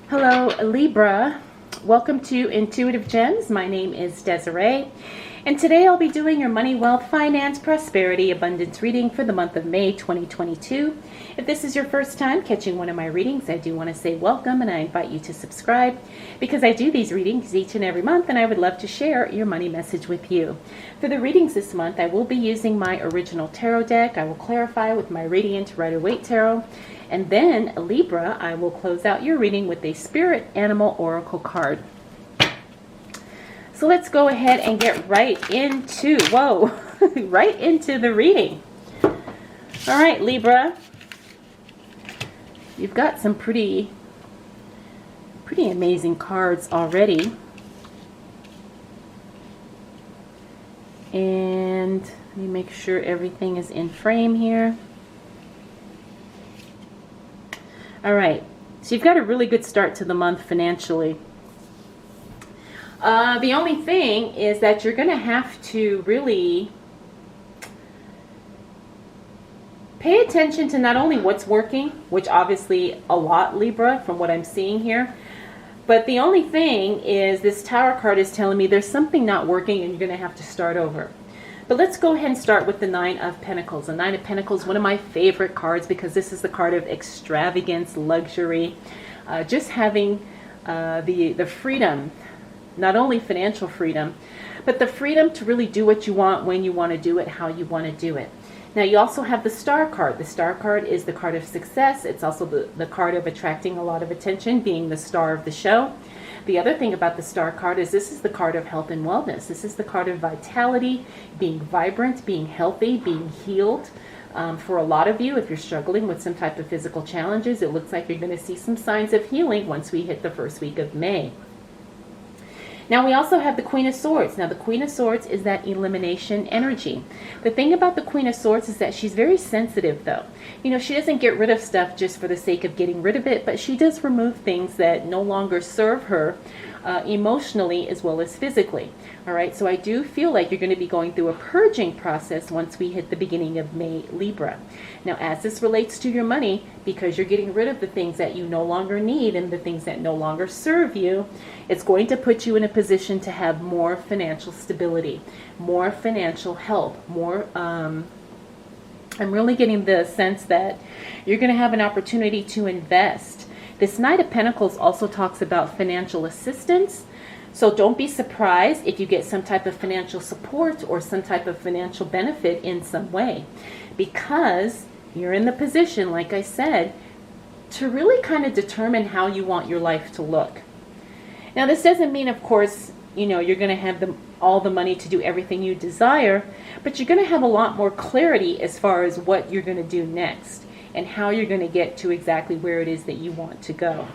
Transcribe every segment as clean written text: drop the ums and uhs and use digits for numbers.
Hello, Libra. Welcome to Intuitive Gems. My name is Desiree, and today I'll be doing your money, wealth, finance, prosperity, abundance reading for the month of May 2022. If this is your first time catching one of my readings, I do want to say welcome, and I invite you to subscribe because I do these readings each and every month, and I would love to share your money message with you. For the readings this month, I will be using my original tarot deck. I will clarify with my Radiant Rider-Waite Tarot. And then, Libra, I will close out your reading with a Spirit Animal Oracle card. So let's go ahead and get right into, right into the reading. All right, Libra, you've got some pretty amazing cards already. And let me make sure everything is in frame here. All right, so you've got a really good start to the month financially. The only thing is that you're going to have to really pay attention to not only what's working, which obviously a lot, Libra, from what I'm seeing here, but the only thing is this Tower card is telling me there's something not working and you're going to have to start over. But let's go ahead and start with the Nine of Pentacles. The Nine of Pentacles, one of my favorite cards because this is the card of extravagance, luxury, just having the freedom, not only financial freedom, but the freedom to really do what you want, when you want to do it, how you want to do it. Now you also have the Star card. The Star card is the card of success. It's also the card of attracting a lot of attention, being the star of the show. The other thing about the Star card is this is the card of health and wellness. This is the card of vitality, being vibrant, being healthy, being healed. For a lot of you, if you're struggling with some type of physical challenges, it looks like you're going to see some signs of healing once we hit the first week of May. Now we also have the Queen of Swords. Now the Queen of Swords is that elimination energy. The thing about the Queen of Swords is that she's very sensitive though. You know, she doesn't get rid of stuff just for the sake of getting rid of it, but she does remove things that no longer serve her emotionally as well as physically. All right, so I do feel like you're going to be going through a purging process once we hit the beginning of May, Libra. Now, as this relates to your money, because you're getting rid of the things that you no longer need and the things that no longer serve you, it's going to put you in a position to have more financial stability, more financial help, more, I'm really getting the sense that you're going to have an opportunity to invest. This Knight of Pentacles also talks about financial assistance. So don't be surprised if you get some type of financial support or some type of financial benefit in some way, because you're in the position, like I said, to really kind of determine how you want your life to look. Now, this doesn't mean, of course, you know, you're going to have all the money to do everything you desire, but you're going to have a lot more clarity as far as what you're going to do next and how you're going to get to exactly where it is that you want to go.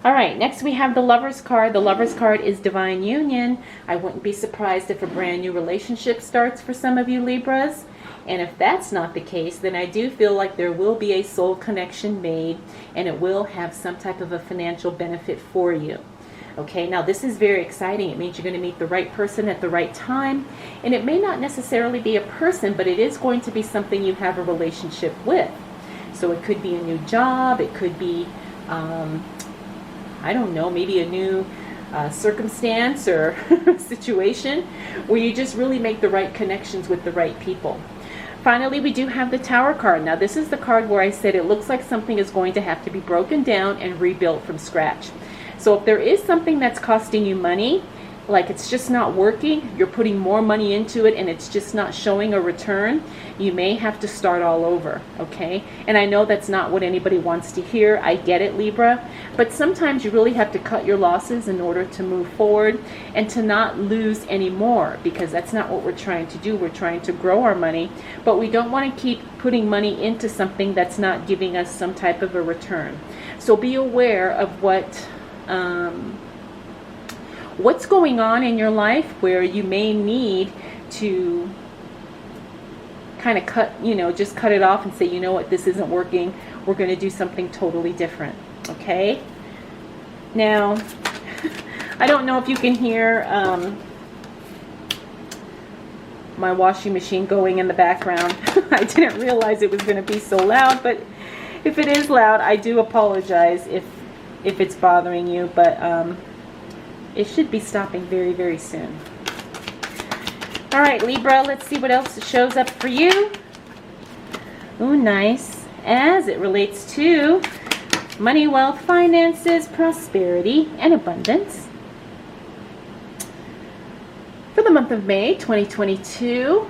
All right, next we have the Lover's card. The Lover's card is divine union. I wouldn't be surprised if a brand new relationship starts for some of you Libras. And if that's not the case, then I do feel like there will be a soul connection made and it will have some type of a financial benefit for you. Okay, now this is very exciting. It means you're going to meet the right person at the right time. And it may not necessarily be a person, but it is going to be something you have a relationship with. So it could be a new job. It could be, I don't know, maybe a new circumstance or situation where you just really make the right connections with the right people. Finally, we do have the Tower card. Now, this is the card where I said it looks like something is going to have to be broken down and rebuilt from scratch. So if there is something that's costing you money, like it's just not working, you're putting more money into it and it's just not showing a return, you may have to start all over, okay? And I know that's not what anybody wants to hear. I get it, Libra. But sometimes you really have to cut your losses in order to move forward and to not lose any more, because that's not what we're trying to do. We're trying to grow our money, but we don't want to keep putting money into something that's not giving us some type of a return. So be aware of what's going on in your life where you may need to kind of just cut it off and say, you know what, this isn't working. We're going to do something totally different. Okay. Now, I don't know if you can hear my washing machine going in the background. I didn't realize it was going to be so loud, but If it is loud, I do apologize if it's bothering you, but it should be stopping very, very soon. All right, Libra, let's see what else shows up for you. Ooh, nice. As it relates to money, wealth, finances, prosperity, and abundance. For the month of May 2022.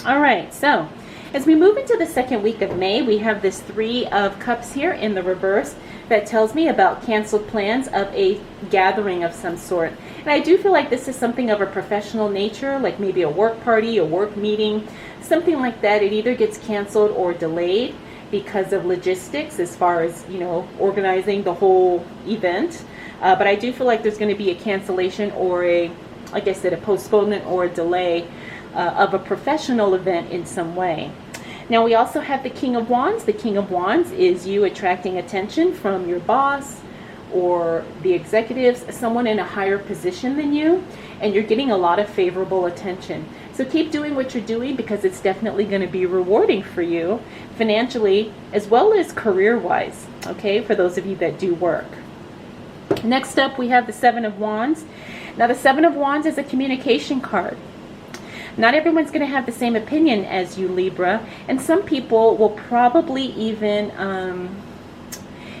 All right, so as we move into the second week of May, we have this Three of Cups here in the reverse that tells me about canceled plans of a gathering of some sort. And I do feel like this is something of a professional nature, like maybe a work party, a work meeting, something like that. It either gets canceled or delayed because of logistics as far as, you know, organizing the whole event. But I do feel like there's going to be a cancellation or a, like I said, a postponement or a delay of a professional event in some way. Now we also have the King of Wands. The King of Wands is you attracting attention from your boss or the executives, someone in a higher position than you, and you're getting a lot of favorable attention. So keep doing what you're doing because it's definitely going to be rewarding for you financially as well as career-wise, okay, for those of you that do work. Next up, we have the Seven of Wands. Now the Seven of Wands is a communication card. Not everyone's going to have the same opinion as you, Libra, and some people will probably even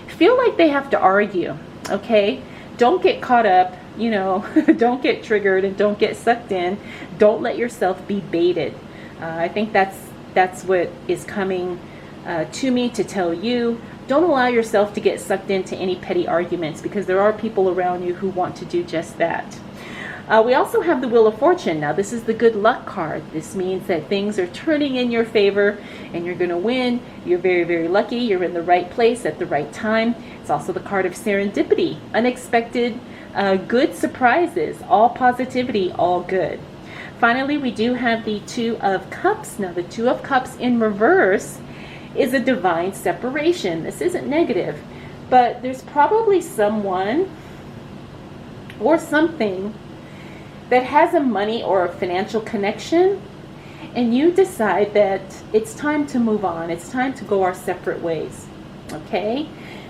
feel like they have to argue, okay? Don't get caught up, you know, don't get triggered and don't get sucked in. Don't let yourself be baited. I think that's what is coming to me to tell you. Don't allow yourself to get sucked into any petty arguments because there are people around you who want to do just that. We also have the Wheel of Fortune. Now this is the good luck card. This means that things are turning in your favor and you're going to win. You're very, very lucky. You're in the right place at the right time. It's also the card of serendipity, unexpected good surprises, all positivity, all good. Finally, we do have the Two of Cups. Now the Two of Cups in reverse is a divine separation. This isn't negative, but there's probably someone or something that has a money or a financial connection, and you decide that it's time to move on. It's time to go our separate ways. Okay?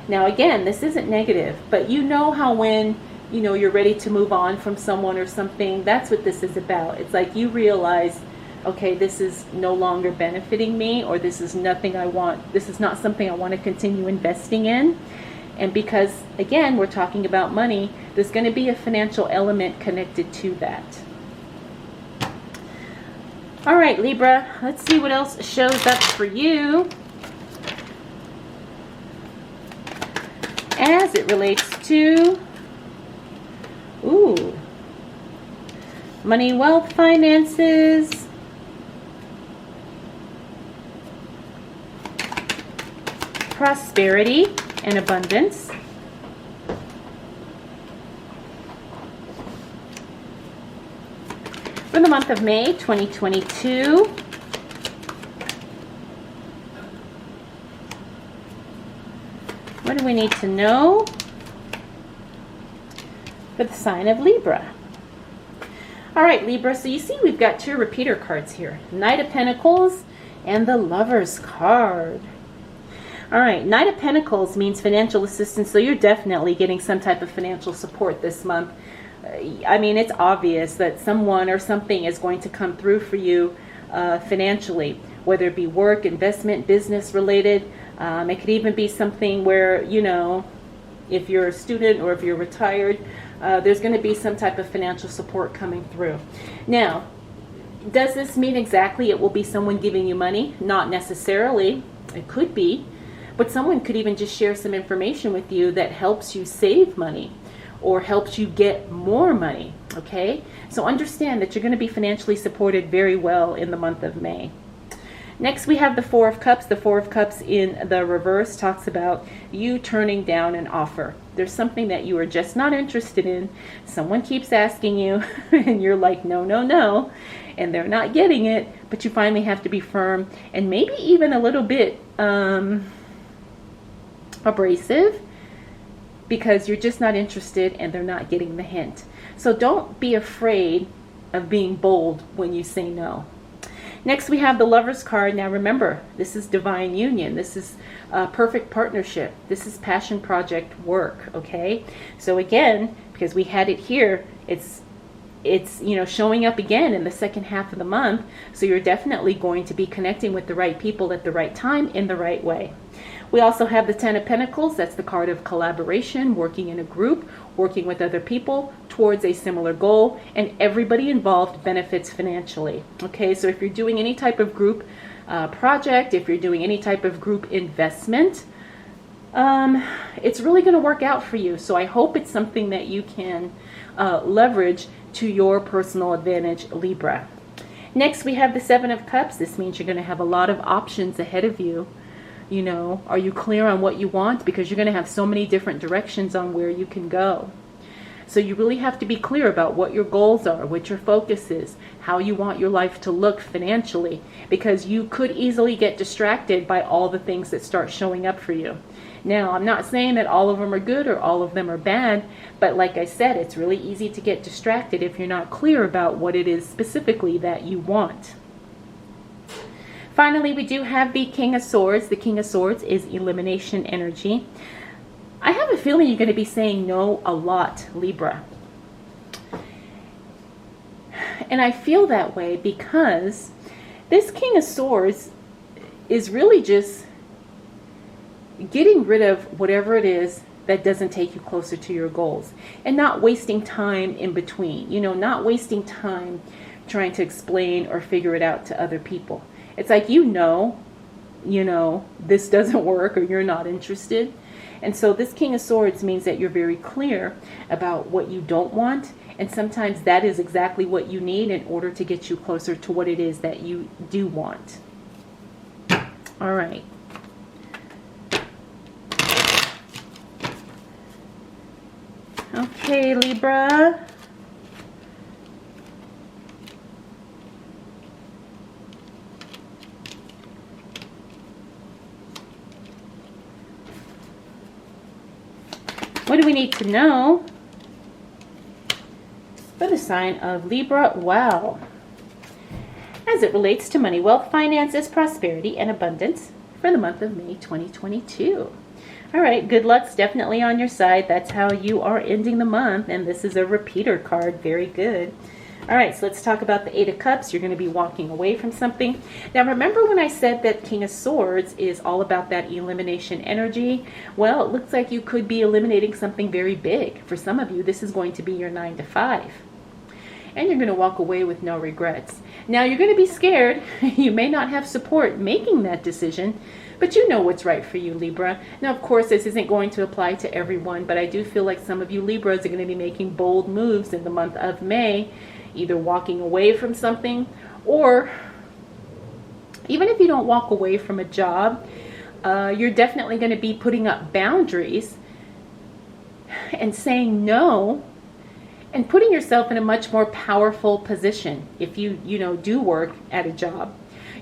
Now again, this isn't negative, but you know how when, you know, you're ready to move on from someone or something, that's what this is about. It's like you realize, okay, this is no longer benefiting me, or this is nothing I want. This is not something I want to continue investing in. And because, again, we're talking about money, there's going to be a financial element connected to that. All right, Libra, let's see what else shows up for you as it relates to, ooh, money, wealth, finances, prosperity, and abundance. For the month of May 2022, what do we need to know for the sign of Libra? All right, Libra, so you see we've got two repeater cards here, Knight of Pentacles and the Lover's card. All right, Knight of Pentacles means financial assistance, so you're definitely getting some type of financial support this month. I mean, it's obvious that someone or something is going to come through for you financially, whether it be work, investment, business related. It could even be something where, you know, if you're a student or if you're retired, there's going to be some type of financial support coming through. Now, does this mean exactly it will be someone giving you money? Not necessarily. It could be. But someone could even just share some information with you that helps you save money or helps you get more money, okay? So understand that you're going to be financially supported very well in the month of May. Next, we have the Four of Cups. The Four of Cups in the reverse talks about you turning down an offer. There's something that you are just not interested in. Someone keeps asking you, and you're like, no, no, no, and they're not getting it, but you finally have to be firm and maybe even a little bit abrasive because you're just not interested and they're not getting the hint. So don't be afraid of being bold when you say no. Next, we have the Lover's card. Now remember, this is divine union. This is perfect partnership. This is passion project work, okay? So again, because we had it here, it's showing up again in the second half of the month. So you're definitely going to be connecting with the right people at the right time in the right way. We also have the Ten of Pentacles. That's the card of collaboration, working in a group, working with other people towards a similar goal, and everybody involved benefits financially. Okay, so if you're doing any type of group project, if you're doing any type of group investment, it's really going to work out for you. So I hope it's something that you can leverage to your personal advantage, Libra. Next, we have the Seven of Cups. This means you're going to have a lot of options ahead of you. You know, are you clear on what you want? Because you're going to have so many different directions on where you can go. So you really have to be clear about what your goals are, what your focus is, how you want your life to look financially, because you could easily get distracted by all the things that start showing up for you. Now, I'm not saying that all of them are good or all of them are bad, but like I said, it's really easy to get distracted if you're not clear about what it is specifically that you want. Finally, we do have the King of Swords. The King of Swords is elimination energy. I have a feeling you're going to be saying no a lot, Libra. And I feel that way because this King of Swords is really just getting rid of whatever it is that doesn't take you closer to your goals, and not wasting time in between. You know, not wasting time trying to explain or figure it out to other people. It's like, you know, this doesn't work, or you're not interested. And so this King of Swords means that you're very clear about what you don't want. And sometimes that is exactly what you need in order to get you closer to what it is that you do want. All right. Okay, Libra. What do we need to know for the sign of Libra? Wow. As it relates to money, wealth, finances, prosperity, and abundance for the month of May 2022. All right, good luck's definitely on your side. That's how you are ending the month, and this is a repeater card. Very good. All right, so let's talk about the Eight of Cups. You're going to be walking away from something. Now, remember when I said that King of Swords is all about that elimination energy? Well, it looks like you could be eliminating something very big. For some of you, this is going to be your 9 to 5. And you're going to walk away with no regrets. Now, you're going to be scared. You may not have support making that decision, but you know what's right for you, Libra. Now, of course, this isn't going to apply to everyone, but I do feel like some of you Libras are going to be making bold moves in the month of May, either walking away from something, or even if you don't walk away from a job, you're definitely going to be putting up boundaries and saying no, and putting yourself in a much more powerful position if you do work at a job.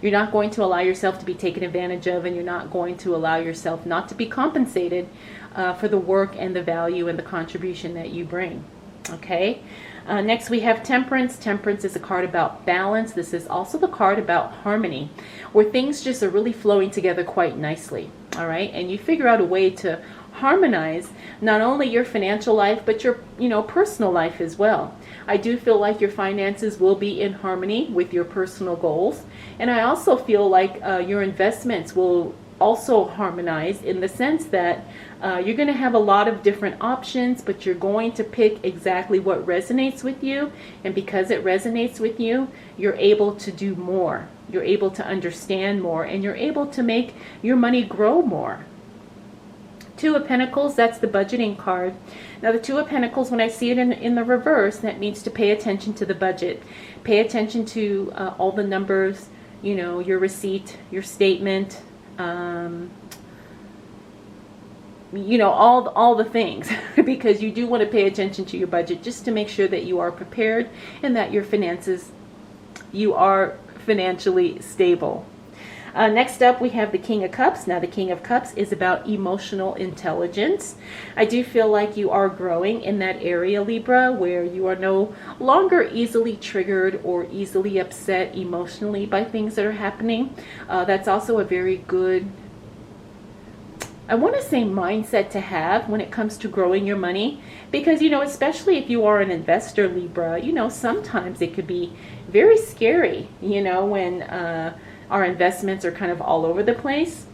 You're not going to allow yourself to be taken advantage of, and you're not going to allow yourself not to be compensated for the work and the value and the contribution that you bring. Okay. Next, we have Temperance. Temperance is a card about balance. This is also the card about harmony, where things just are really flowing together quite nicely. All right. And you figure out a way to harmonize not only your financial life, but your personal life as well. I do feel like your finances will be in harmony with your personal goals. And I also feel like your investments will also harmonize in the sense that you're going to have a lot of different options, but you're going to pick exactly what resonates with you. And because it resonates with you, you're able to do more. You're able to understand more, and you're able to make your money grow more. Two of Pentacles, that's the budgeting card. Now, the Two of Pentacles, when I see it in the reverse, that means to pay attention to the budget. Pay attention to all the numbers, your receipt, your statement, all the things, because you do want to pay attention to your budget just to make sure that you are prepared and that you are financially stable. Next up, we have the King of Cups. Now, the King of Cups is about emotional intelligence. I do feel like you are growing in that area, Libra, where you are no longer easily triggered or easily upset emotionally by things that are happening. That's also a very good, I want to say, mindset to have when it comes to growing your money, because, especially if you are an investor, Libra, sometimes it could be very scary, when our investments are kind of all over the place.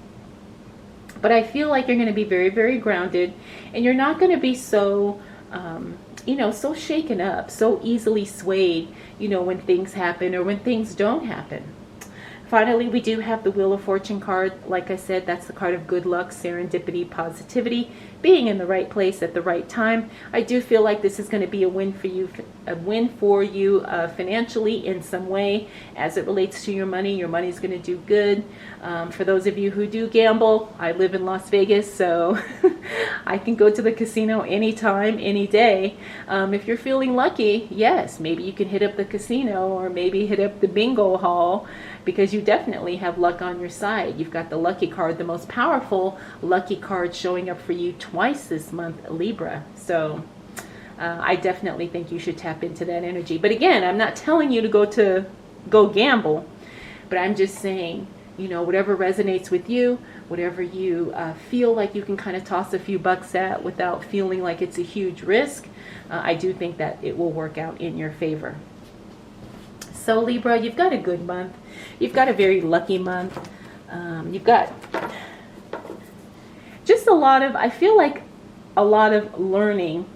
But I feel like you're going to be very, very grounded, and you're not going to be so, so shaken up, so easily swayed, when things happen or when things don't happen. Finally, we do have the Wheel of Fortune card. Like I said, that's the card of good luck, serendipity, positivity, being in the right place at the right time. I do feel like this is going to be a win for you, financially in some way as it relates to your money. Your money is going to do good. For those of you who do gamble, I live in Las Vegas, so I can go to the casino anytime, any day. If you're feeling lucky, yes, maybe you can hit up the casino or maybe hit up the bingo hall, because you definitely have luck on your side. You've got the lucky card, the most powerful lucky card, showing up for you twice this month, Libra. So I definitely think you should tap into that energy. But again, I'm not telling you to go gamble, but I'm just saying, whatever resonates with you, whatever you feel like you can kind of toss a few bucks at without feeling like it's a huge risk, I do think that it will work out in your favor. So Libra, you've got a good month. You've got a very lucky month. You've got just I feel like a lot of learning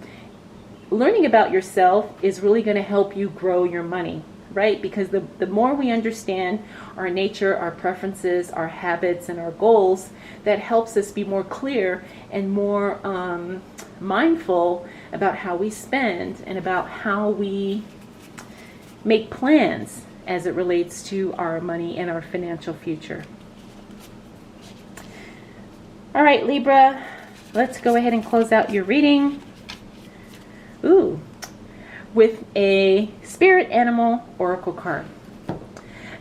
about yourself is really going to help you grow your money, right? Because the more we understand our nature, our preferences, our habits, and our goals, that helps us be more clear and more mindful about how we spend and about how we make plans as it relates to our money and our financial future. All right, Libra, let's go ahead and close out your reading. With a Spirit Animal Oracle card.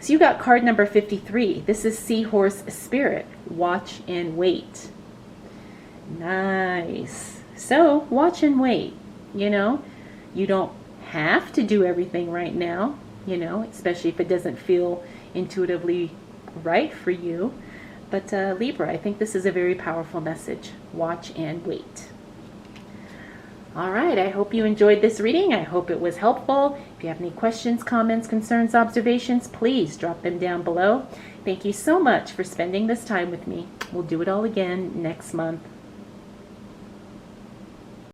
So you got card number 53. This is Seahorse Spirit. Watch and wait. Nice. So watch and wait. You don't have to do everything right now, especially if it doesn't feel intuitively right for you. But Libra, I think this is a very powerful message. Watch and wait. All right, I hope you enjoyed this reading. I hope it was helpful. If you have any questions, comments, concerns, observations, please drop them down below. Thank you so much for spending this time with me. We'll do it all again next month.